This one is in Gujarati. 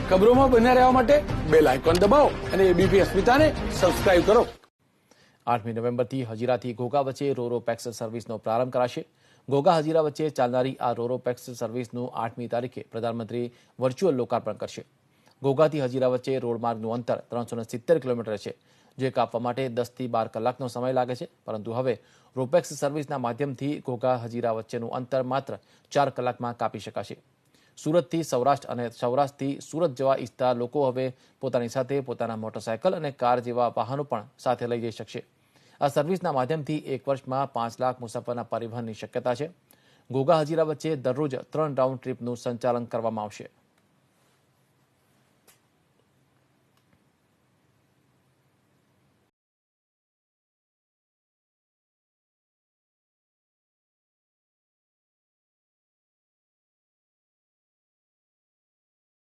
ખબરોમાં બન્યા રહેવા માટે બેલ આઇકોન દબાવો અને એબીપી અસ્મિતાને સબસ્ક્રાઇબ કરો. 8મી નવેમ્બરથી હજીરાથી ઘોઘા વચ્ચે રોરો પેક્સ સર્વિસનો પ્રારંભ કરાશે. ઘોઘા હજીરા વચ્ચે ચાલનારી આ રોરો પેક્સ સર્વિસનું 8મી તારીખે પ્રધાનમંત્રી વર્ચ્યુઅલ લોકાર્પણ કરશે. ઘોઘાથી હજીરા વચ્ચે રોડમાર્ગનું અંતર 370 કિલોમીટર છે, જે કાપવા માટે 10 થી 12 કલાકનો સમય લાગે છે. પરંતુ હવે રોપેક્સ સર્વિસના માધ્યમથી ઘોઘા હજીરા વચ્ચેનું અંતર માત્ર 4 કલાકમાં કાપી શકાશે. સુરતથી સૌરાષ્ટ્ર અને સૌરાષ્ટ્રથી સુરત જવા ઈચ્છતા લોકો હવે પોતાની સાથે પોતાના મોટરસાયકલ અને કાર જેવા વાહનો પણ સાથે લઈ જઈ શકશે. આ સર્વિસના માધ્યમથી એક વર્ષમાં 5 લાખ મુસાફરના પરિવહનની શક્યતા છે. ઘોઘા હજીરા વચ્ચે દરરોજ 3 રાઉન્ડ ટ્રીપનું સંચાલન કરવામાં આવશે.